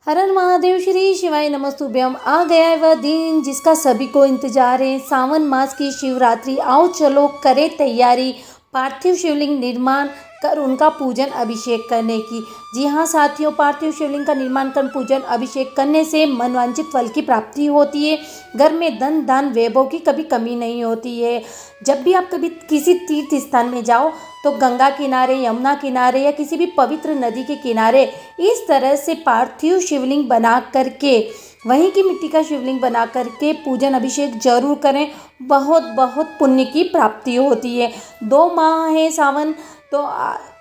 हर हर महादेव, श्री शिवाय नमस्तुभ्यम। आ गया है वह दिन जिसका सभी को इंतजार है। सावन मास की शिवरात्रि, आओ चलो करें तैयारी पार्थिव शिवलिंग निर्माण कर उनका पूजन अभिषेक करने की। जी हाँ साथियों, पार्थिव शिवलिंग का निर्माण कर पूजन अभिषेक करने से मनवांछित फल की प्राप्ति होती है। घर में धन दान वैभव की कभी कमी नहीं होती है। जब भी आप कभी किसी तीर्थ स्थान में जाओ तो गंगा किनारे, यमुना किनारे या किसी भी पवित्र नदी के किनारे इस तरह से पार्थिव शिवलिंग बना करके, वहीं की मिट्टी का शिवलिंग बना करके पूजन अभिषेक जरूर करें। बहुत बहुत पुण्य की प्राप्ति होती है। 2 माह है सावन, तो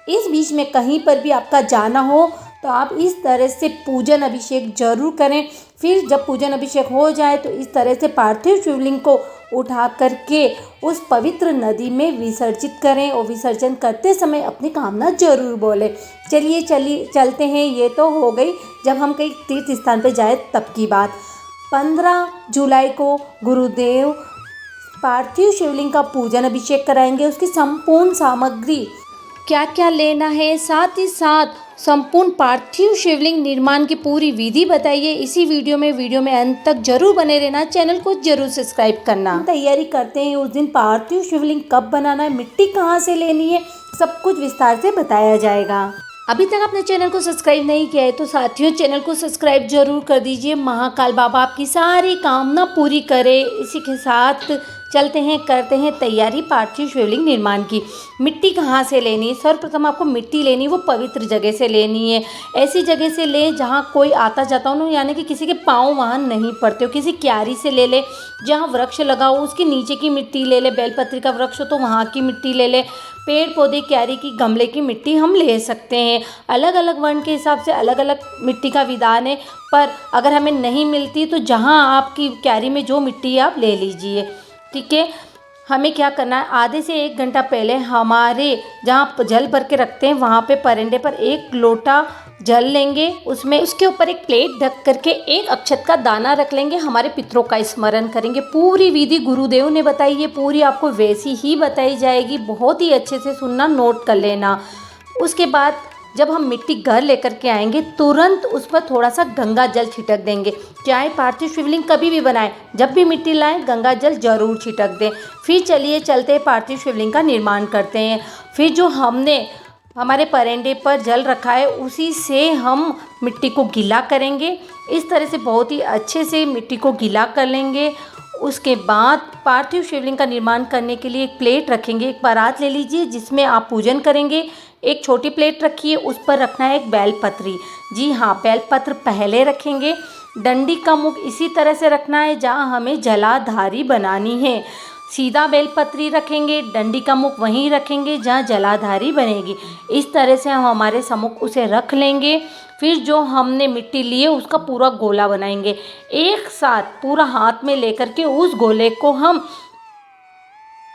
इस बीच में कहीं पर भी आपका जाना हो तो आप इस तरह से पूजन अभिषेक जरूर करें। फिर जब पूजन अभिषेक हो जाए तो इस तरह से पार्थिव शिवलिंग को उठा करके उस पवित्र नदी में विसर्जित करें और विसर्जन करते समय अपनी कामना जरूर बोलें। चलिए चलते हैं। ये तो हो गई जब हम कहीं तीर्थ स्थान पर जाए तब की बात। 15 जुलाई को गुरुदेव पार्थिव शिवलिंग का पूजन अभिषेक कराएंगे। उसकी संपूर्ण सामग्री क्या क्या लेना है, साथ ही साथ संपूर्ण पार्थिव शिवलिंग निर्माण की पूरी विधि बताइए इसी वीडियो में अंत तक जरूर बने रहना। चैनल को जरूर सब्सक्राइब करना। तैयारी करते हैं उस दिन पार्थिव शिवलिंग कब बनाना है, मिट्टी कहाँ से लेनी है, सब कुछ विस्तार से बताया जाएगा। अभी तक आपने चैनल को सब्सक्राइब नहीं किया है तो साथियों चैनल को सब्सक्राइब जरूर कर दीजिए। महाकाल बाबा आपकी सारी कामना पूरी करे। इसी के साथ चलते हैं, करते हैं तैयारी पार्थिव शिवलिंग निर्माण की। मिट्टी कहाँ से लेनी है? सर्वप्रथम आपको मिट्टी लेनी है, वो पवित्र जगह से लेनी है। ऐसी जगह से ले जहाँ कोई आता जाता हो, यानी कि किसी के पाँव वहाँ नहीं पड़ते हो। किसी क्यारी से ले ले, जहाँ वृक्ष लगा हो उसके नीचे की मिट्टी ले ले। बेलपत्री का वृक्ष हो तो वहाँ की मिट्टी ले ले। पेड़ पौधे, क्यारी की, गमले की मिट्टी हम ले सकते हैं। अलग अलग वर्ण के हिसाब से अलग अलग मिट्टी का विधान है, पर अगर हमें नहीं मिलती तो जहाँ आपकी क्यारी में जो मिट्टी है आप ले लीजिए। ठीक है, हमें क्या करना है, आधे से 1 घंटा पहले हमारे जहाँ जल भर के रखते हैं वहाँ पे परांडे पर 1 लोटा जल लेंगे। उसमें उसके ऊपर एक प्लेट ढक करके 1 अक्षत का दाना रख लेंगे। हमारे पितरों का स्मरण करेंगे। पूरी विधि गुरुदेव ने बताई है, पूरी आपको वैसी ही बताई जाएगी। बहुत ही अच्छे से सुनना, नोट कर लेना। उसके बाद जब हम मिट्टी घर लेकर के आएंगे तुरंत उस पर थोड़ा सा गंगा जल छिटक देंगे। चाहे पार्थिव शिवलिंग कभी भी बनाएं, जब भी मिट्टी लाएं गंगा जल जरूर छिटक दें। फिर चलिए चलते पार्थिव शिवलिंग का निर्माण करते हैं। फिर जो हमने हमारे परांडे पर जल रखा है उसी से हम मिट्टी को गीला करेंगे। इस तरह से बहुत ही अच्छे से मिट्टी को गीला कर लेंगे। उसके बाद पार्थिव शिवलिंग का निर्माण करने के लिए एक प्लेट रखेंगे। एक परात ले लीजिए जिसमें आप पूजन करेंगे। एक छोटी प्लेट रखिए, उस पर रखना है एक बेलपत्री। जी हाँ, बेलपत्र पहले रखेंगे। डंडी का मुख इसी तरह से रखना है जहाँ हमें जलाधारी बनानी है। सीधा बेलपत्री रखेंगे, डंडी का मुख वहीं रखेंगे जहाँ जलाधारी बनेगी। इस तरह से हम हमारे सम्मुख उसे रख लेंगे। फिर जो हमने मिट्टी ली है उसका पूरा गोला बनाएंगे। एक साथ पूरा हाथ में लेकर के उस गोले को हम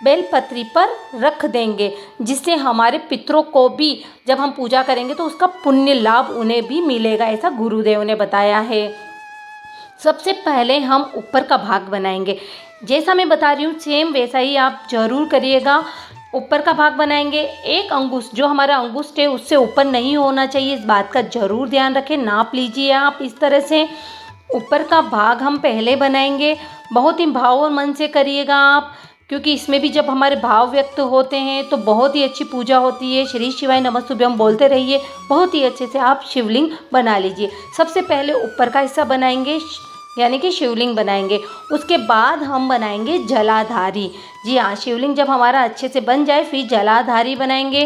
बेलपत्री पर रख देंगे, जिससे हमारे पितरों को भी जब हम पूजा करेंगे तो उसका पुण्य लाभ उन्हें भी मिलेगा, ऐसा गुरुदेव ने बताया है। सबसे पहले हम ऊपर का भाग बनाएंगे। जैसा मैं बता रही हूँ सेम वैसा ही आप जरूर करिएगा। ऊपर का भाग बनाएंगे। 1 अंगुष्ठ, जो हमारा अंगुष्ठ है उससे ऊपर नहीं होना चाहिए, इस बात का जरूर ध्यान रखें। नाप लीजिए आप इस तरह से। ऊपर का भाग हम पहले बनाएंगे। बहुत ही भाव और मन से करिएगा आप, क्योंकि इसमें भी जब हमारे भाव व्यक्त होते हैं तो बहुत ही अच्छी पूजा होती है। श्री शिवाय नमस्तुभ्यम बोलते रहिए। बहुत ही अच्छे से आप शिवलिंग बना लीजिए। सबसे पहले ऊपर का हिस्सा बनाएंगे, यानी कि शिवलिंग बनाएंगे। उसके बाद हम बनाएंगे जलाधारी। जी हाँ, शिवलिंग जब हमारा अच्छे से बन जाए फिर जलाधारी बनाएंगे।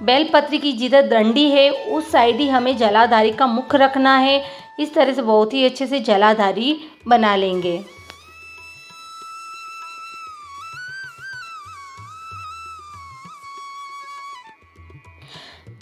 बेलपत्री की जिधर डंडी है उस साइड ही हमें जलाधारी का मुख रखना है। इस तरह से बहुत ही अच्छे से जलाधारी बना लेंगे।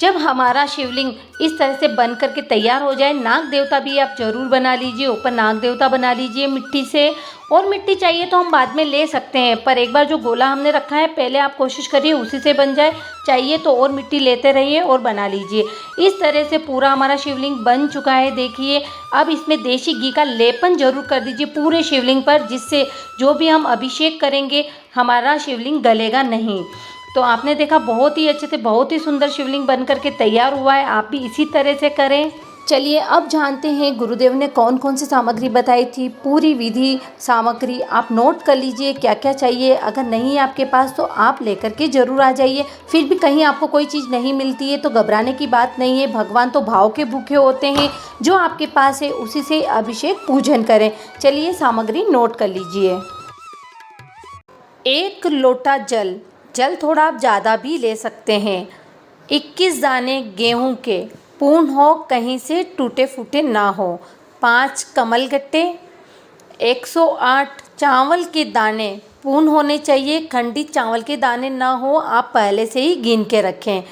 जब हमारा शिवलिंग इस तरह से बन करके तैयार हो जाए, नाग देवता भी आप जरूर बना लीजिए। ऊपर नाग देवता बना लीजिए मिट्टी से। और मिट्टी चाहिए तो हम बाद में ले सकते हैं, पर एक बार जो गोला हमने रखा है पहले आप कोशिश करिए उसी से बन जाए। चाहिए तो और मिट्टी लेते रहिए और बना लीजिए। इस तरह से पूरा हमारा शिवलिंग बन चुका है। देखिए, अब इसमें देशी घी का लेपन जरूर कर दीजिए पूरे शिवलिंग पर, जिससे जो भी हम अभिषेक करेंगे हमारा शिवलिंग गलेगा नहीं। तो आपने देखा बहुत ही अच्छे से बहुत ही सुंदर शिवलिंग बन करके तैयार हुआ है। आप भी इसी तरह से करें। चलिए अब जानते हैं गुरुदेव ने कौन कौन सी सामग्री बताई थी। पूरी विधि सामग्री आप नोट कर लीजिए, क्या क्या चाहिए। अगर नहीं है आपके पास तो आप लेकर के ज़रूर आ जाइए। फिर भी कहीं आपको कोई चीज़ नहीं मिलती है तो घबराने की बात नहीं है। भगवान तो भाव के भूखे होते हैं। जो आपके पास है उसी से अभिषेक पूजन करें। चलिए सामग्री नोट कर लीजिए। 1 लोटा जल, जल थोड़ा आप ज़्यादा भी ले सकते हैं। 21 दाने गेहूं के, पूर्ण हो, कहीं से टूटे फूटे ना हो। 5 कमलगट्टे, 108 चावल के दाने, पूर्ण होने चाहिए, खंडित चावल के दाने ना हो, आप पहले से ही गिन के रखें।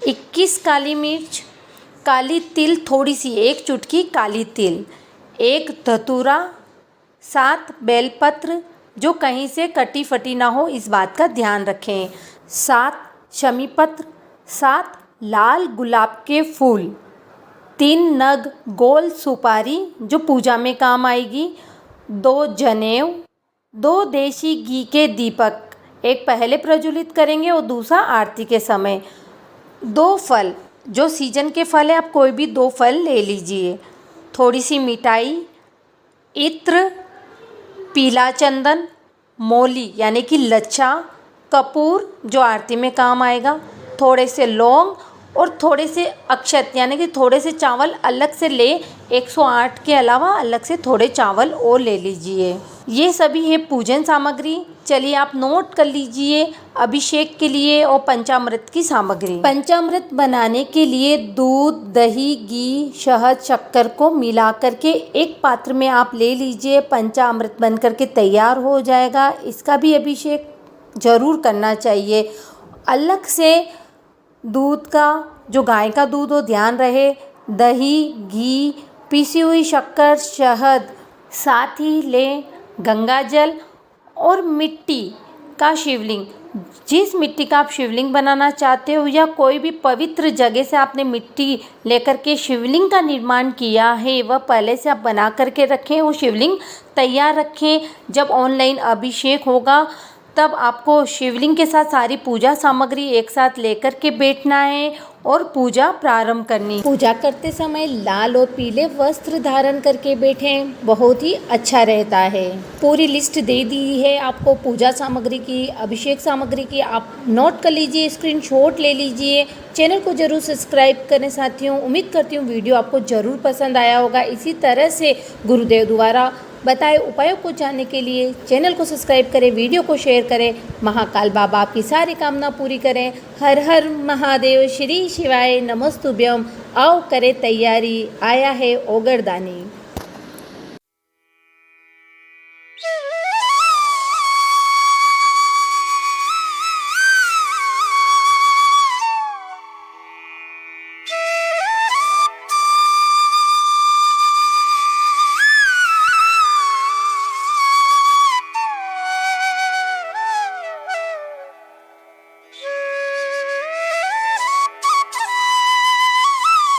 21 काली मिर्च, काली तिल थोड़ी सी, 1 चुटकी काली तिल, 1 धतूरा, 7 बेलपत्र जो कहीं से कटी फटी ना हो, इस बात का ध्यान रखें। 7 शमी पत्र, 7 लाल गुलाब के फूल, 3 नग गोल सुपारी जो पूजा में काम आएगी, 2 जनेऊ, 2 देशी घी के दीपक, एक पहले प्रज्वलित करेंगे और दूसरा आरती के समय। 2 फल, जो सीजन के फल है आप कोई भी 2 फल ले लीजिए। थोड़ी सी मिठाई, इत्र, पीला चंदन, मौली यानी कि लच्छा, कपूर जो आरती में काम आएगा, थोड़े से लौंग और थोड़े से अक्षत यानी कि थोड़े से चावल अलग से ले। 108 के अलावा अलग से थोड़े चावल और ले लीजिए। ये सभी है पूजन सामग्री। चलिए आप नोट कर लीजिए अभिषेक के लिए और पंचामृत की सामग्री। पंचामृत बनाने के लिए दूध, दही, घी, शहद, शक्कर को मिला करके एक पात्र में आप ले लीजिए। पंचामृत बन करके तैयार हो जाएगा। इसका भी अभिषेक ज़रूर करना चाहिए। अलग से दूध का, जो गाय का दूध हो, ध्यान रहे, दही, घी, पीसी हुई शक्कर, शहद, साथ ही लें गंगा जल और मिट्टी का शिवलिंग। जिस मिट्टी का आप शिवलिंग बनाना चाहते हो या कोई भी पवित्र जगह से आपने मिट्टी लेकर के शिवलिंग का निर्माण किया है, वह पहले से आप बना करके रखें, वो शिवलिंग तैयार रखें। जब ऑनलाइन अभिषेक होगा तब आपको शिवलिंग के साथ सारी पूजा सामग्री एक साथ लेकर के बैठना है और पूजा प्रारंभ करनी। पूजा करते समय लाल और पीले वस्त्र धारण करके बैठें, बहुत ही अच्छा रहता है। पूरी लिस्ट दे दी है आपको पूजा सामग्री की, अभिषेक सामग्री की। आप नोट कर लीजिए, स्क्रीनशॉट ले लीजिए। चैनल को जरूर सब्सक्राइब करें साथियों। उम्मीद करती हूँ वीडियो आपको ज़रूर पसंद आया होगा। इसी तरह से गुरुदेव द्वारा बताए उपायों को जानने के लिए चैनल को सब्सक्राइब करें, वीडियो को शेयर करें। महाकाल बाबा आपकी सारी कामना पूरी करें। हर हर महादेव, श्री शिवाय नमस्तुभ्यम। आओ करे तैयारी, आया है ओगरदानी।